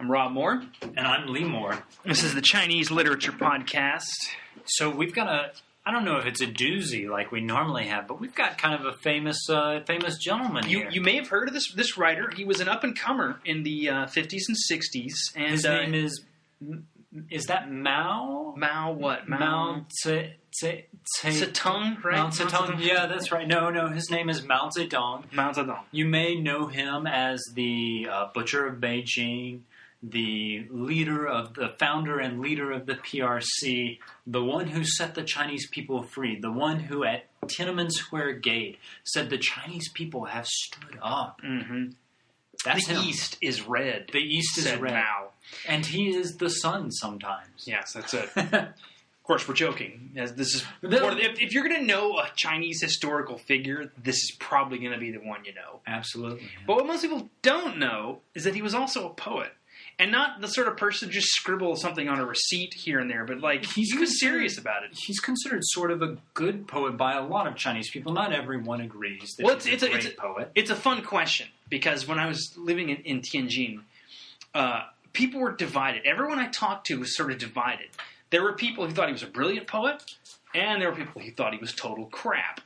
I'm Rob Moore. And I'm Lee Moore. This is the Chinese Literature Podcast. So we've got I don't know if it's a doozy like we normally have, but we've got kind of a famous gentleman here. You may have heard of this writer. He was an up-and-comer in the 50s and 60s. And his name is that Mao? Mao what? Mao Zedong, right? Mao Zedong. Yeah, that's right. No, his name is Mao Zedong. Mao Zedong. You may know him as the Butcher of Beijing, the founder and leader of the PRC, the one who set the Chinese people free, the one who at Tiananmen Square Gate said the Chinese people have stood up. Mm-hmm. That's the him. East is red. The East is red. Mao. And he is the sun sometimes. Yes, that's it. Of course, we're joking. As this is if you're going to know a Chinese historical figure, this is probably going to be the one you know. Absolutely. Yeah. But what most people don't know is that he was also a poet. And not the sort of person who just scribble something on a receipt here and there, but he was serious about it. He's considered sort of a good poet by a lot of Chinese people. Not everyone agrees that he's a great poet. It's a fun question, because when I was living in Tianjin, people were divided. Everyone I talked to was sort of divided. There were people who thought he was a brilliant poet, and there were people who thought he was total crap.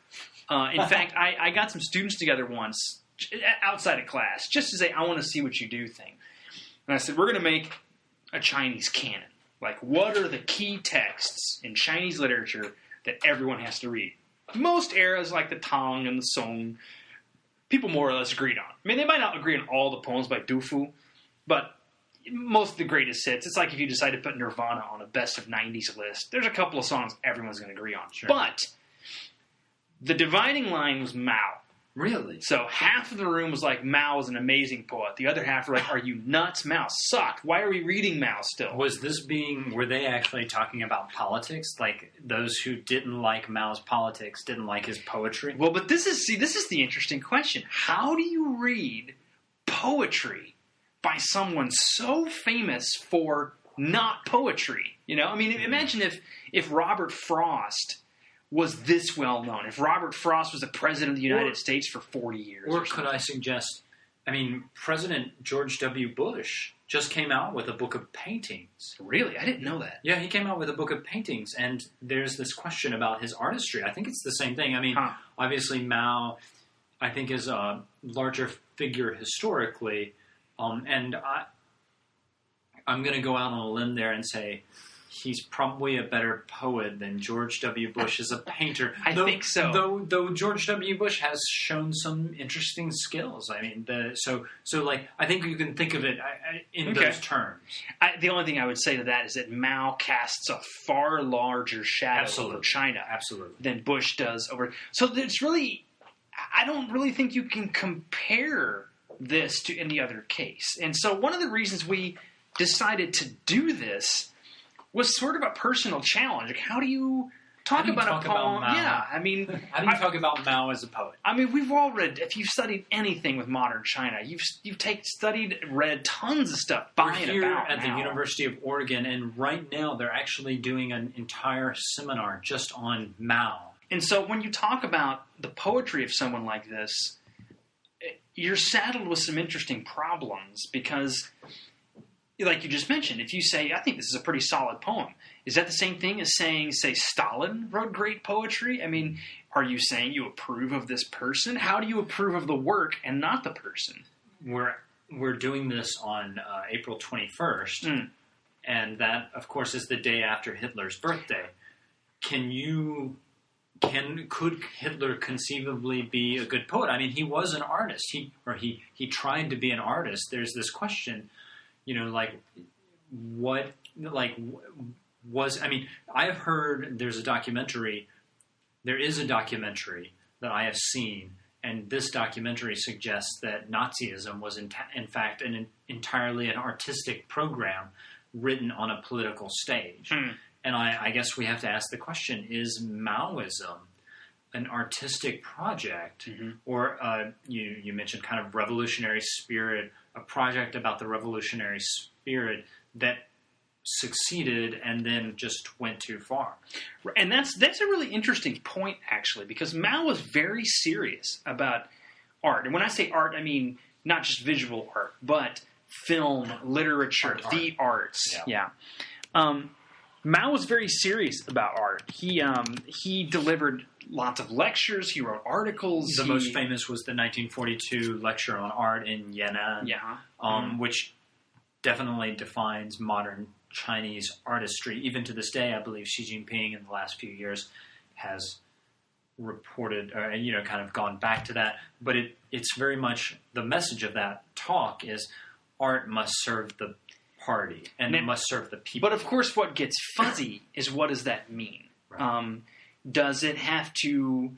In fact, I got some students together once, outside of class, just to say, I want to see what you do thing. And I said, we're going to make a Chinese canon. What are the key texts in Chinese literature that everyone has to read? Most eras, like the Tang and the Song, people more or less agreed on. I mean, they might not agree on all the poems by Du Fu, but most of the greatest hits, it's like if you decide to put Nirvana on a best of 90s list, there's a couple of songs everyone's going to agree on. Sure. But the dividing line was Mao. Really? So half of the room was like, Mao is an amazing poet. The other half were like, are you nuts? Mao sucked. Why are we reading Mao still? Were they actually talking about politics? Like, those who didn't like Mao's politics didn't like his poetry? Well, but this is the interesting question. How do you read poetry by someone so famous for not poetry? You know, I mean, imagine if Robert Frost was this well known. If Robert Frost was the president of the United States for 40 years. Or could I suggest, President George W. Bush just came out with a book of paintings. Really? I didn't know that. Yeah, he came out with a book of paintings, and there's this question about his artistry. I think it's the same thing. Obviously Mao, I think, is a larger figure historically, and I'm going to go out on a limb there and say he's probably a better poet than George W. Bush is a painter. I think so. Though George W. Bush has shown some interesting skills. I mean, I think you can think of it in those terms. The only thing I would say to that is that Mao casts a far larger shadow over China than Bush does over. So it's really, I don't really think you can compare this to any other case. And so one of the reasons we decided to do this was sort of a personal challenge. How do you talk about a poem? Yeah, how do you talk about Mao as a poet? We've all read. If you've studied anything with modern China, you've read tons of stuff by and about We're here at Mao. the University of Oregon, and right now they're actually doing an entire seminar just on Mao. And so when you talk about the poetry of someone like this, you're saddled with some interesting problems because, like you just mentioned, if you say, I think this is a pretty solid poem, is that the same thing as saying, say, Stalin wrote great poetry? I mean, are you saying you approve of this person? How do you approve of the work and not the person? We're doing this on April 21st, and that, of course, is the day after Hitler's birthday. Could Hitler conceivably be a good poet? I mean, he was an artist. He tried to be an artist. There's this question, I have heard there is a documentary that I have seen, and this documentary suggests that Nazism was in fact entirely an artistic program written on a political stage. And I guess we have to ask the question, is Maoism an artistic project, or you mentioned kind of revolutionary spirit, a project about the revolutionary spirit that succeeded and then just went too far? And that's a really interesting point, actually, because Mao was very serious about art. And when I say art, I mean not just visual art, but film, literature, the arts. Yeah. Mao was very serious about art. He delivered lots of lectures. He wrote articles. The most famous was the 1942 lecture on art in Yan'an, which definitely defines modern Chinese artistry. Even to this day, I believe Xi Jinping in the last few years has reported, kind of gone back to that. But it's very much the message of that talk is art must serve the party and it must serve the people. But of course, what gets fuzzy is what does that mean? Right. Does it have to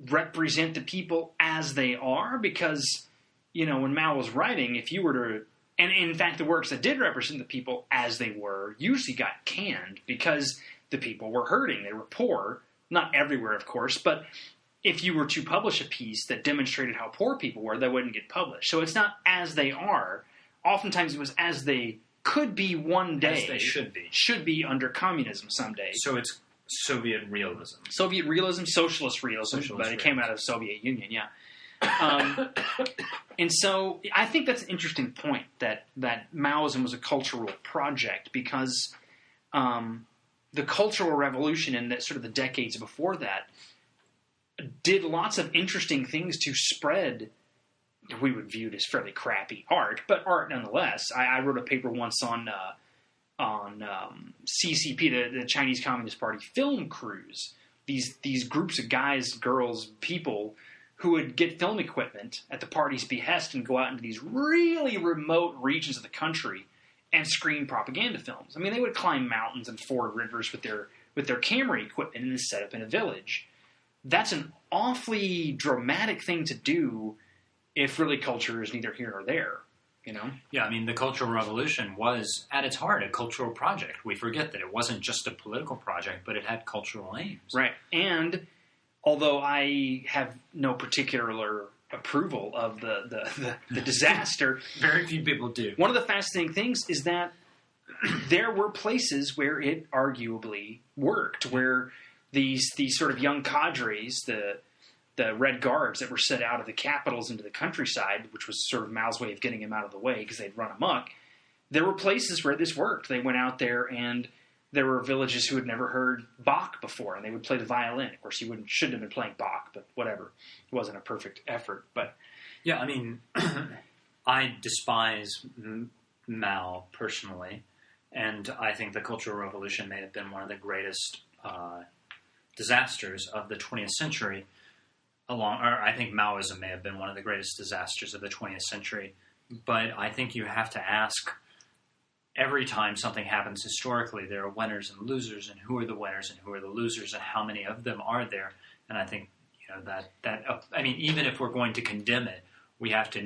represent the people as they are? Because, when Mao was writing, if you were to... And in fact, the works that did represent the people as they were usually got canned because the people were hurting. They were poor. Not everywhere, of course, but if you were to publish a piece that demonstrated how poor people were, that wouldn't get published. So it's not as they are. Oftentimes it was as they could be one day. As they should be. Should be under communism someday. So it's Soviet realism. Soviet realism, socialist realism, but it came out of the Soviet Union, yeah. And so I think that's an interesting point, that Maoism was a cultural project because the Cultural Revolution and sort of the decades before that did lots of interesting things to spread we would view it as fairly crappy art, but art nonetheless. I wrote a paper once on CCP, the Chinese Communist Party film crews. These groups of guys, girls, people who would get film equipment at the party's behest and go out into these really remote regions of the country and screen propaganda films. I mean, they would climb mountains and ford rivers with their camera equipment and set up in a village. That's an awfully dramatic thing to do if really culture is neither here nor there, Yeah, I mean, the Cultural Revolution was, at its heart, a cultural project. We forget that it wasn't just a political project, but it had cultural aims. Right. And although I have no particular approval of the disaster... Very few people do. One of the fascinating things is that there were places where it arguably worked, where these sort of young cadres, the Red Guards that were set out of the capitals into the countryside, which was sort of Mao's way of getting him out of the way because they'd run amok, there were places where this worked. They went out there and there were villages who had never heard Bach before, and they would play the violin. Of course, shouldn't have been playing Bach, but whatever. It wasn't a perfect effort. But yeah, I mean, I despise Mao personally, and I think the Cultural Revolution may have been one of the greatest disasters of the 20th century. I think Maoism may have been one of the greatest disasters of the 20th century. But I think you have to ask, every time something happens historically, there are winners and losers, and who are the winners and who are the losers, and how many of them are there? And I think I mean, even if we're going to condemn it, we have to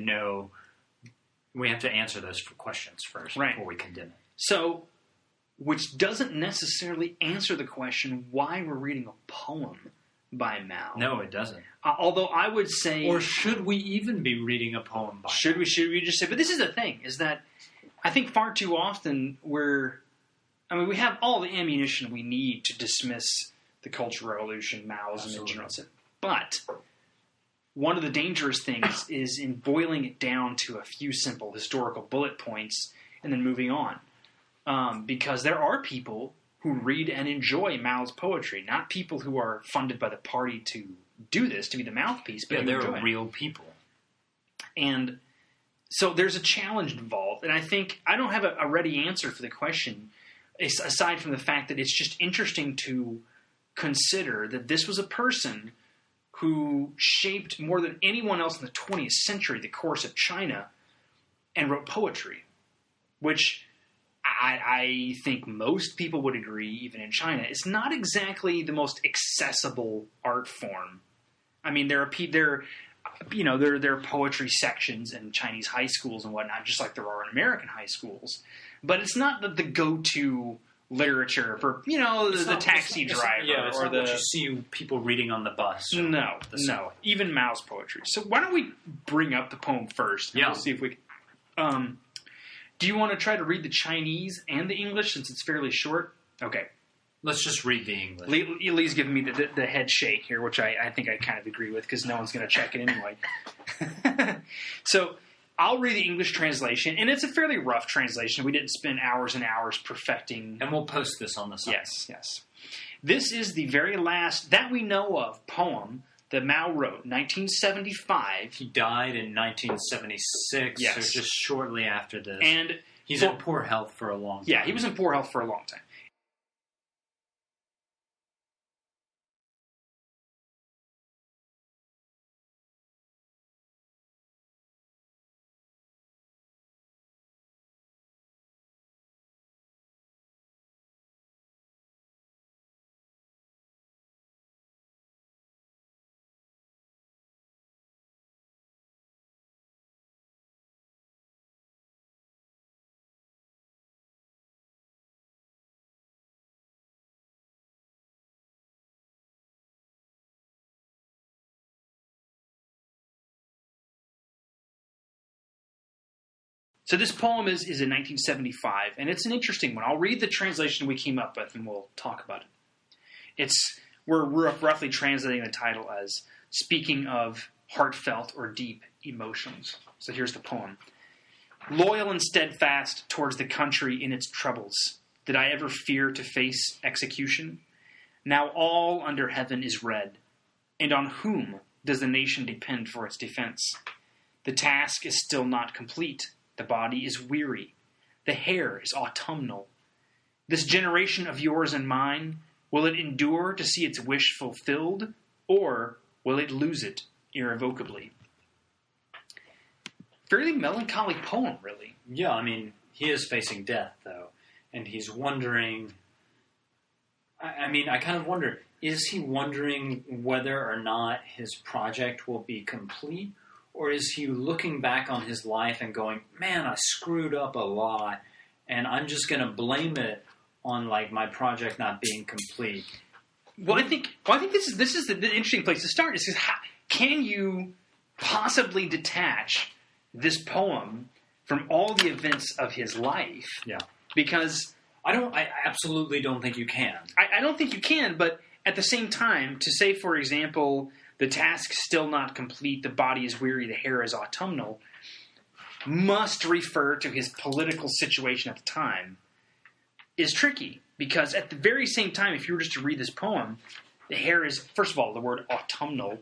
answer those questions first before we condemn it. So, which doesn't necessarily answer the question why we're reading a poem by Mao. No, it doesn't. Although I would say... Or should we even be reading a poem by Mao? Should we just say... But this is the thing, is that I think far too often we have all the ammunition we need to dismiss the Cultural Revolution, Maoism, and general. But one of the dangerous things is in boiling it down to a few simple historical bullet points and then moving on. Because there are people who read and enjoy Mao's poetry, not people who are funded by the party to do this, to be the mouthpiece, but they're real people. And so there's a challenge involved, and I think I don't have a ready answer for the question, aside from the fact that it's just interesting to consider that this was a person who shaped more than anyone else in the 20th century the course of China and wrote poetry, which... I think most people would agree, even in China, it's not exactly the most accessible art form. I mean, there are poetry sections in Chinese high schools and whatnot, just like there are in American high schools. But it's not the go-to literature for the taxi driver or what you see people reading on the bus. No, even Mao's poetry. So why don't we bring up the poem first? And we'll see if we can. Do you want to try to read the Chinese and the English since it's fairly short? Okay. Let's just read the English. Lee's giving me the head shake here, which I think I kind of agree with because no one's going to check it anyway. So I'll read the English translation, and it's a fairly rough translation. We didn't spend hours and hours perfecting. And we'll post this on the site. Yes. This is the very last, that we know of, poem that Mao wrote, 1975. He died in 1976, Yes. so just shortly after this. And he's in poor health for a long time. Yeah, he was in poor health for a long time. So this poem is in 1975, and it's an interesting one. I'll read the translation we came up with, and we'll talk about it. We're roughly translating the title as speaking of heartfelt or deep emotions. So here's the poem. Loyal and steadfast towards the country in its troubles, did I ever fear to face execution? Now all under heaven is red, and on whom does the nation depend for its defense? The task is still not complete. The body is weary. The hair is autumnal. This generation of yours and mine, will it endure to see its wish fulfilled, or will it lose it irrevocably? Fairly melancholy poem, really. Yeah, I mean, he is facing death, though, and he's wondering... I kind of wonder, is he wondering whether or not his project will be complete? Or is he looking back on his life and going, man, I screwed up a lot, and I'm just going to blame it on like my project not being complete? Well, I think this is the interesting place to start. Is can you possibly detach this poem from all the events of his life? Yeah, because I absolutely don't think you can. I don't think you can, but at the same time, to say, for example, the task still not complete, the body is weary, the hair is autumnal, must refer to his political situation at the time, is tricky. Because at the very same time, if you were just to read this poem, the hair is, first of all, the word autumnal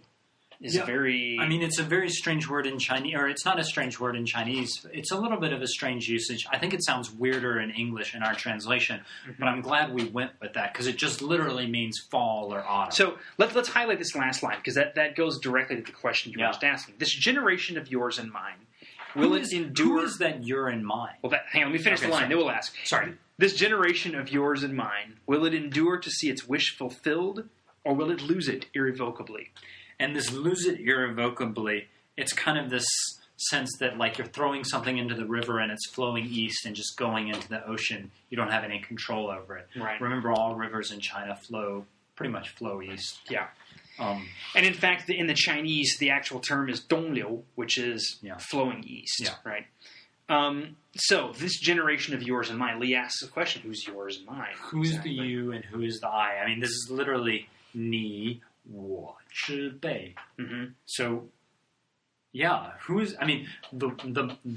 is very... I mean, it's a very strange word in Chinese, or it's not a strange word in Chinese. It's a little bit of a strange usage. I think it sounds weirder in English in our translation, but I'm glad we went with that, because it just literally means fall or autumn. So let's highlight this last line, because that goes directly to the question you were just asking. This generation of yours and mine, will it endure... Who is that you're and mine? Well, hang on, let me finish the line, then we'll ask. Sorry. This generation of yours and mine, will it endure to see its wish fulfilled, or will it lose it irrevocably? And this lose it irrevocably, it's kind of this sense that like you're throwing something into the river and it's flowing east and just going into the ocean. You don't have any control over it. Right. Remember, all rivers in China pretty much flow east. Yeah. And in fact, in the Chinese, the actual term is dongliu, which is flowing east. Yeah. Right. So this generation of yours and mine, Lee asks the question, who's yours and mine? Who's the you and who is the I? I mean, this is literally ni, wo, zhi, bei. Mm-hmm. So, yeah, who's, I mean, the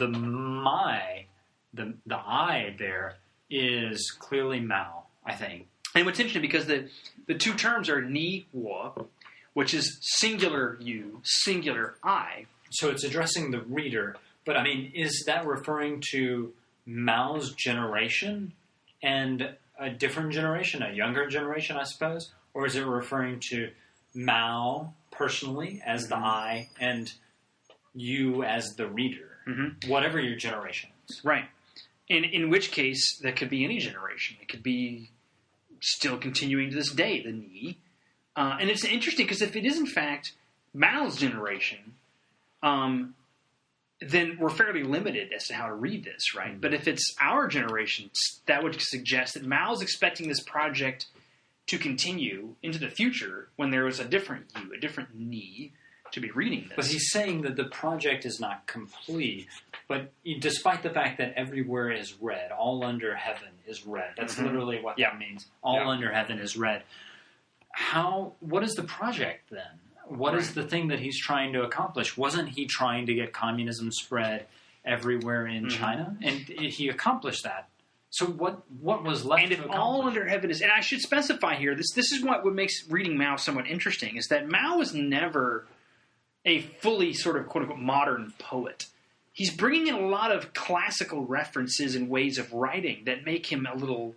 my, the I there is clearly Mao, I think. And what's interesting, because the two terms are ni, wo, which is singular you, singular I. So it's addressing the reader, but I mean, is that referring to Mao's generation and a different generation, a younger generation, I suppose? Or is it referring to Mao personally as the I and you as the reader, whatever your generation is? Right. In which case, that could be any generation. It could be still continuing to this day, the ni. And it's interesting because if it is in fact Mao's generation, then we're fairly limited as to how to read this, right? Mm-hmm. But if it's our generation, that would suggest that Mao's expecting this project to continue into the future when there is a different you, a different ni, to be reading this. But he's saying that the project is not complete, but despite the fact that everywhere is red, all under heaven is red. That's literally what that means. All under heaven is red. What is the project then? What is the thing that he's trying to accomplish? Wasn't he trying to get communism spread everywhere in China, and he accomplished that. So what was left? And if all under heaven is, and I should specify here, this is what makes reading Mao somewhat interesting, is that Mao was never a fully sort of quote unquote modern poet. He's bringing in a lot of classical references and ways of writing that make him a little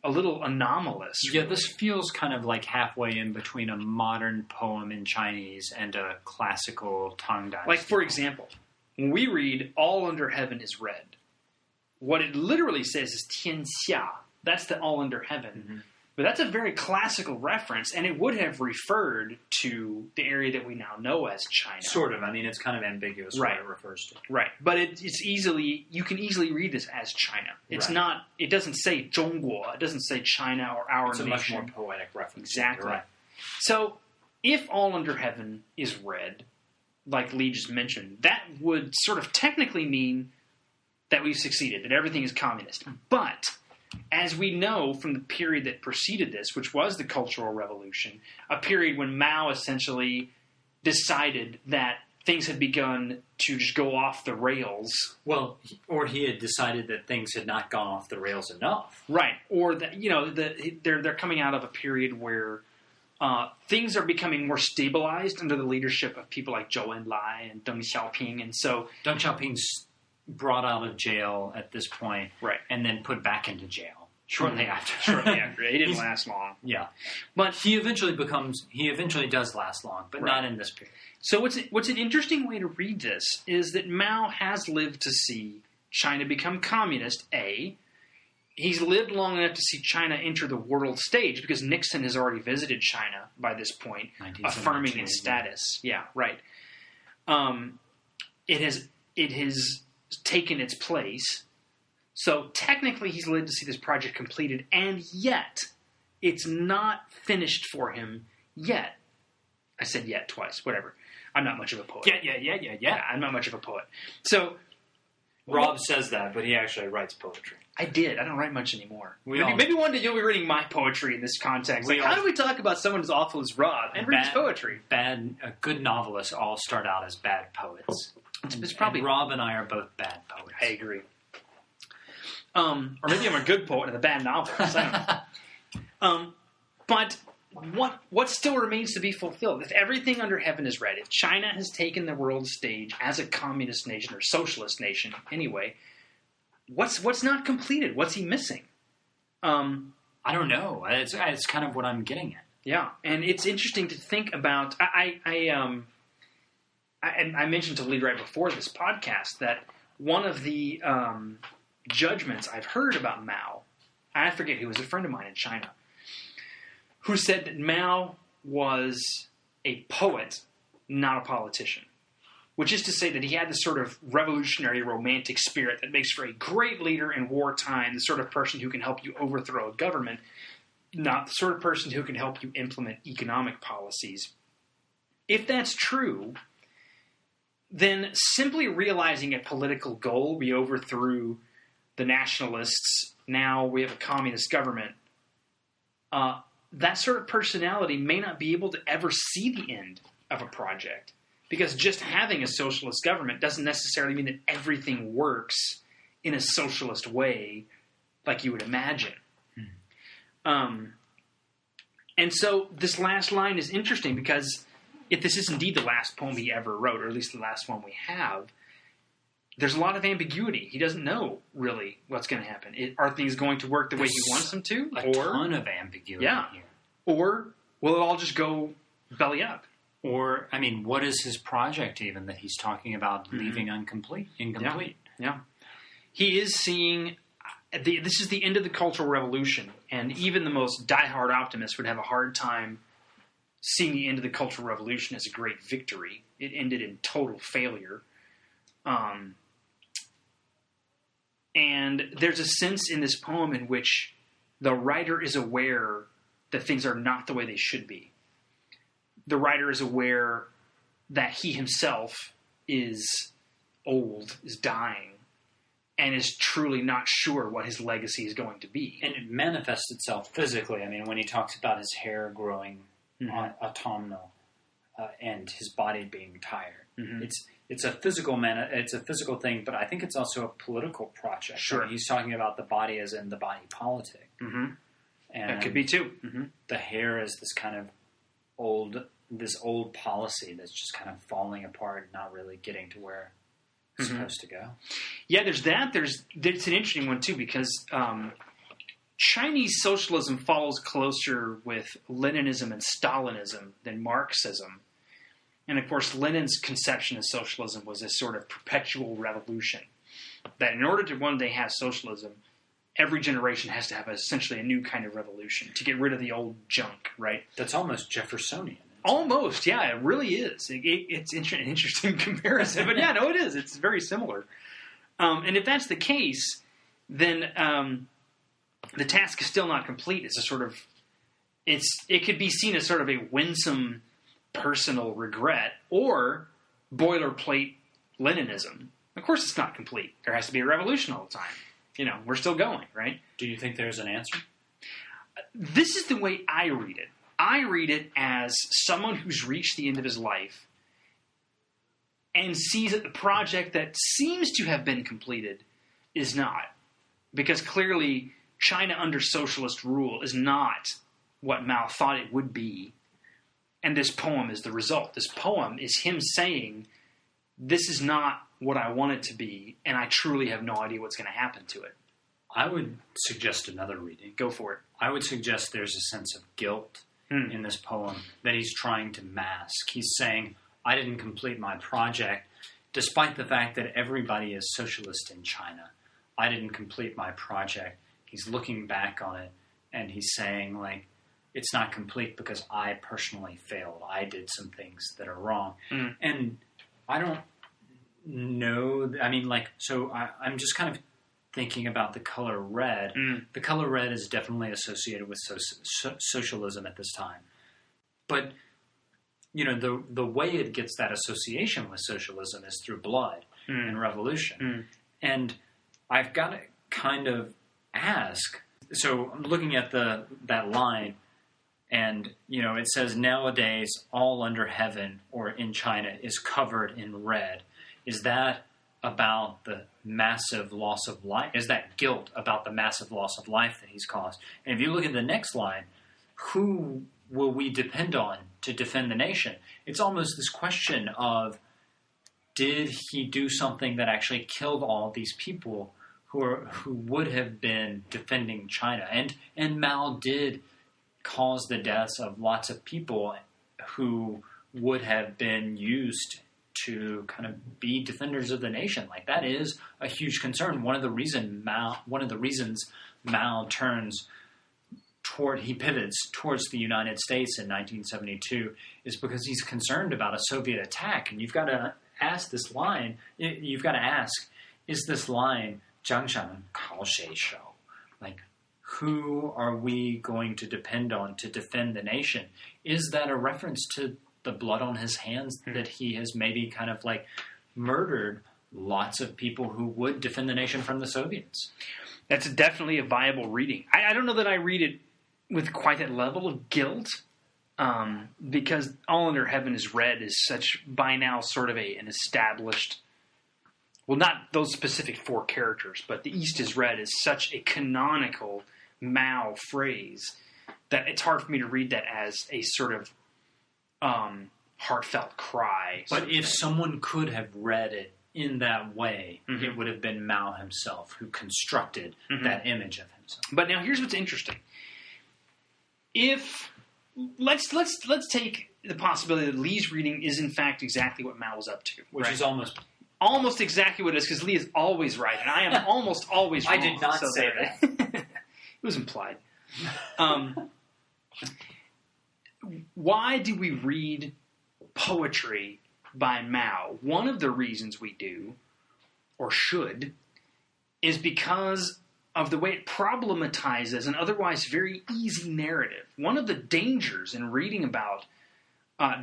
anomalous. Yeah, this feels kind of like halfway in between a modern poem in Chinese and a classical Tang Dynasty. Like, for example, when we read "All under heaven is red," what it literally says is "Tian xia." That's the all under heaven. Mm-hmm. But that's a very classical reference, and it would have referred to the area that we now know as China. Sort of. I mean, it's kind of ambiguous what it refers to. Right. But you can easily read this as China. It's not, it doesn't say 中国. It doesn't say China or our nation. It's a much more poetic reference. Exactly. Right. So, if all under heaven is red, like Lee just mentioned, that would sort of technically mean that we've succeeded, that everything is communist. But as we know from the period that preceded this, which was the Cultural Revolution, a period when Mao essentially decided that things had begun to just go off the rails. Well, or he had decided that things had not gone off the rails enough. Right. Or that they're coming out of a period where things are becoming more stabilized under the leadership of people like Zhou Enlai and Deng Xiaoping, and so Deng Xiaoping's brought out of jail at this point, right, and then put back into jail shortly after. He didn't last long. Yeah, but he eventually does last long, but not in this period. So what's an interesting way to read this is that Mao has lived to see China become communist. He's lived long enough to see China enter the world stage because Nixon has already visited China by this point, affirming its status. Yeah, right. It has taken its place. So technically he's lived to see this project completed, and yet it's not finished for him yet. I said yet twice, whatever. I'm not much of a poet. Yeah, I'm not much of a poet. So Rob says that, but he actually writes poetry. I did. I don't write much anymore. Maybe one day you'll be reading my poetry in this context. How do we talk about someone as awful as Rob and reads poetry? Good novelists all start out as bad poets. It's probably Rob and I are both bad poets. I agree. Or maybe I'm a good poet and a bad novelist. I don't know. But what still remains to be fulfilled? If everything under heaven is red, if China has taken the world stage as a communist nation or socialist nation anyway, what's not completed? What's he missing? I don't know. It's kind of what I'm getting at. Yeah, and it's interesting to think about. I mentioned to Lee right before this podcast that one of the judgments I've heard about Mao, I forget who was a friend of mine in China, who said that Mao was a poet, not a politician. Which is to say that he had this sort of revolutionary romantic spirit that makes for a great leader in wartime, the sort of person who can help you overthrow a government, not the sort of person who can help you implement economic policies. If that's true, then simply realizing a political goal, we overthrew the nationalists, now we have a communist government, that sort of personality may not be able to ever see the end of a project. Because just having a socialist government doesn't necessarily mean that everything works in a socialist way like you would imagine. And so this last line is interesting because if this is indeed the last poem he ever wrote, or at least the last one we have, there's a lot of ambiguity. He doesn't know really what's going to happen. Are things going to work the way he wants them to? A ton of ambiguity here. Or will it all just go belly up? Or, I mean, what is his project even that he's talking about leaving incomplete? Yeah. He is seeing, this is the end of the Cultural Revolution, and even the most diehard optimist would have a hard time seeing the end of the Cultural Revolution as a great victory. It ended in total failure. And there's a sense in this poem in which the writer is aware that things are not the way they should be. The writer is aware that he himself is old, is dying, and is truly not sure what his legacy is going to be. And it manifests itself physically. I mean, when he talks about his hair growing autumnal and his body being tired, it's a physical thing, but I think it's also a political project. Sure. I mean, he's talking about the body as in the body politic. Mm-hmm. And that could be too. Mm-hmm. The hair is this kind of old policy that's just kind of falling apart and not really getting to where it's supposed to go. Yeah, there's that. It's an interesting one too, because Chinese socialism follows closer with Leninism and Stalinism than Marxism. And of course, Lenin's conception of socialism was this sort of perpetual revolution. That in order to one day have socialism, every generation has to have essentially a new kind of revolution to get rid of the old junk, right? That's almost Jeffersonian. Almost, yeah, it really is. It's an interesting comparison, but yeah, no, it is. It's very similar. And if that's the case, then the task is still not complete. It's a sort of, it could be seen as sort of a winsome personal regret or boilerplate Leninism. Of course, it's not complete. There has to be a revolution all the time. You know, we're still going, right? Do you think there's an answer? This is the way I read it. I read it as someone who's reached the end of his life and sees that the project that seems to have been completed is not. Because clearly, China under socialist rule is not what Mao thought it would be. And this poem is the result. This poem is him saying, this is not what I want it to be, and I truly have no idea what's going to happen to it. I would suggest another reading. Go for it. I would suggest there's a sense of guilt in this poem that he's trying to mask. He's saying, I didn't complete my project, despite the fact that everybody is socialist in China. I didn't complete my project. He's looking back on it, and he's saying, like, it's not complete because I personally failed. I did some things that are wrong. And I don't know. I mean, like, so I'm just kind of thinking about the color red. The color red is definitely associated with socialism at this time. But, you know, the way it gets that association with socialism is through blood and revolution. And I've got to kind of ask, so I'm looking at that line, and, you know, it says, nowadays, all under heaven or in China is covered in red. Is that about the massive loss of life? Is that guilt about the massive loss of life that he's caused? And if you look at the next line, who will we depend on to defend the nation? It's almost this question of, did he do something that actually killed all these people who would have been defending China? And Mao did cause the deaths of lots of people who would have been used to kind of be defenders of the nation. Like, that is a huge concern. One of the reasons Mao pivots towards the United States in 1972 is because he's concerned about a Soviet attack. And you've got to ask this line. You've got to ask, is this line 江山靠谁守? Like, who are we going to depend on to defend the nation? Is that a reference to the blood on his hands that he has maybe kind of like murdered lots of people who would defend the nation from the Soviets? That's definitely a viable reading. I don't know that I read it with quite that level of guilt, because All Under Heaven is Red is such, by now, sort of an established, well, not those specific four characters, but the East is Red is such a canonical Mao phrase that it's hard for me to read that as a sort of heartfelt cry. But if someone could have read it in that way, it would have been Mao himself who constructed that image of himself. But now here's what's interesting. If let's take the possibility that Lee's reading is in fact exactly what Mao was up to, which is almost exactly what it is, because Lee is always right and I am almost always wrong. I did not say that. It was implied. Why do we read poetry by Mao? One of the reasons we do, or should, is because of the way it problematizes an otherwise very easy narrative. One of the dangers in reading about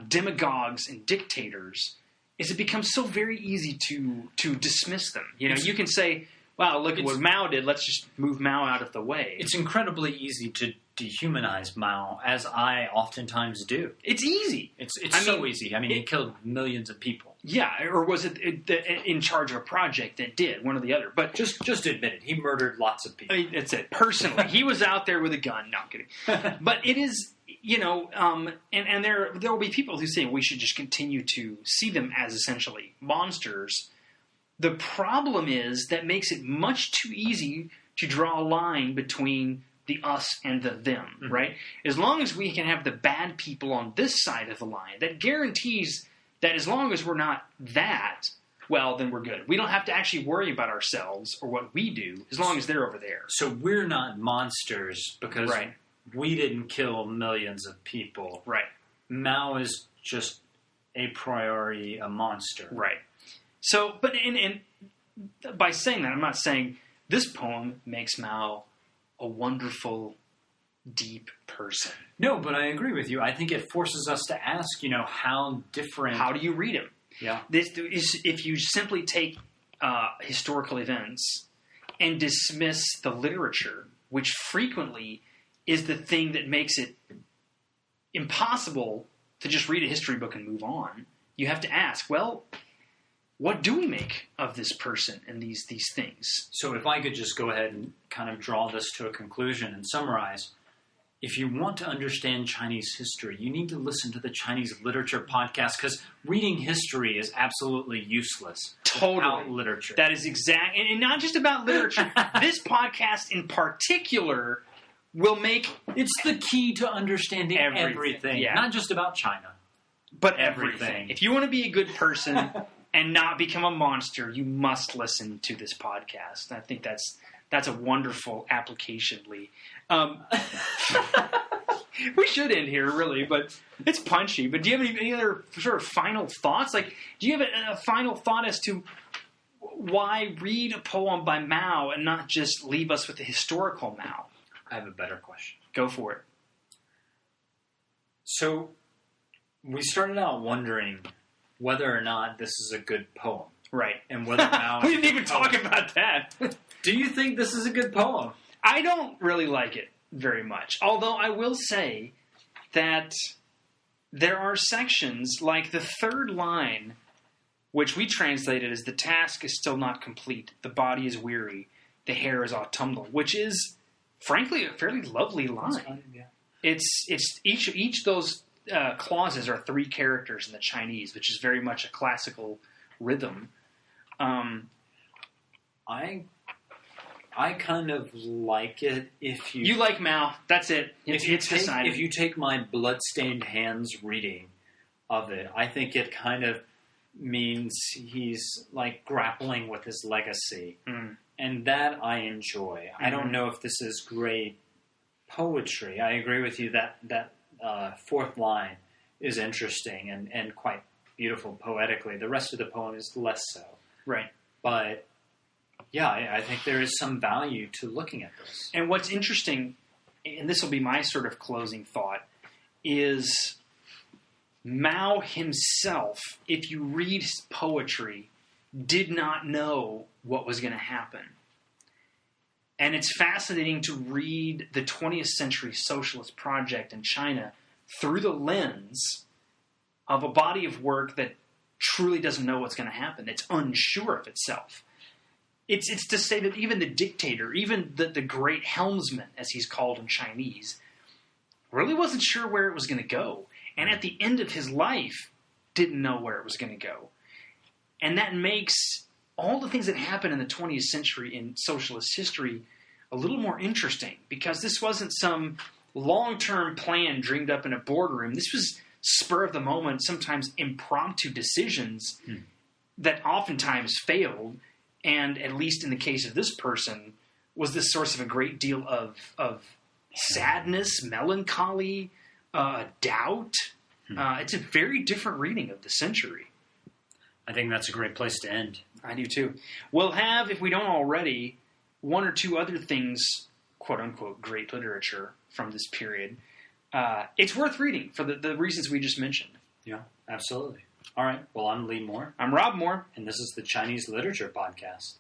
demagogues and dictators is it becomes so very easy to dismiss them. You know, you can say, wow, look at what Mao did. Let's just move Mao out of the way. It's incredibly easy to dehumanize Mao, as I oftentimes do. It's easy. It's so easy. I mean, he killed millions of people. Yeah, or was it in charge of a project that did, one or the other? But just admit it. He murdered lots of people. I mean, that's it. Personally, he was out there with a gun. No, I'm kidding. But it is, and there will be people who say we should just continue to see them as essentially monsters. The problem is that makes it much too easy to draw a line between the us and the them, right? As long as we can have the bad people on this side of the line, that guarantees that as long as we're not that, well, then we're good. We don't have to actually worry about ourselves or what we do as long as they're over there. So we're not monsters because we didn't kill millions of people. Right. Mao is just a priori a monster. Right. So, but and by saying that, I'm not saying this poem makes Mao a wonderful, deep person. No, but I agree with you. I think it forces us to ask, how different... How do you read him? Yeah. This is, if you simply take historical events and dismiss the literature, which frequently is the thing that makes it impossible to just read a history book and move on, you have to ask, well, what do we make of this person and these things? So if I could just go ahead and kind of draw this to a conclusion and summarize, if you want to understand Chinese history, you need to listen to the Chinese Literature podcast, because reading history is absolutely useless without literature. That is exact, and not just about literature. This podcast in particular will make... It's the key to understanding everything. Yeah. Not just about China. But everything. If you want to be a good person... and not become a monster, you must listen to this podcast. I think that's a wonderful application, Lee. We should end here, really, but it's punchy. But do you have any other sort of final thoughts? Like, do you have a final thought as to why read a poem by Mao and not just leave us with the historical Mao? I have a better question. Go for it. So, we started out wondering whether or not this is a good poem. Right. And whether Mao... We didn't even talk about that. Do you think this is a good poem? I don't really like it very much. Although I will say that there are sections, like the third line, which we translated as "the task is still not complete, the body is weary, the hair is autumnal," which is, frankly, a fairly lovely line. Yeah. It's each of those clauses are three characters in the Chinese, which is very much a classical rhythm. I kind of like it if you... You like Mao. That's it. It's decided. If you take my bloodstained hands reading of it, I think it kind of means he's like grappling with his legacy. Mm. And that I enjoy. Mm-hmm. I don't know if this is great poetry. I agree with you that fourth line is interesting and quite beautiful poetically. The rest of the poem is less so. Right. But, yeah, I think there is some value to looking at this. And what's interesting, and this will be my sort of closing thought, is Mao himself, if you read his poetry, did not know what was going to happen. And it's fascinating to read the 20th century socialist project in China through the lens of a body of work that truly doesn't know what's going to happen. It's unsure of itself. It's to say that even the dictator, even the great helmsman, as he's called in Chinese, really wasn't sure where it was going to go. And at the end of his life, didn't know where it was going to go. And that makes all the things that happen in the 20th century in socialist history a little more interesting, because this wasn't some long-term plan dreamed up in a boardroom. This was spur of the moment, sometimes impromptu decisions that oftentimes failed, and at least in the case of this person, was the source of a great deal of sadness, melancholy, doubt. It's a very different reading of the century. I think that's a great place to end. I do too. We'll have, if we don't already, one or two other things, quote-unquote, great literature from this period. It's worth reading for the reasons we just mentioned. Yeah, absolutely. All right. Well, I'm Lee Moore. I'm Rob Moore. And this is the Chinese Literature Podcast.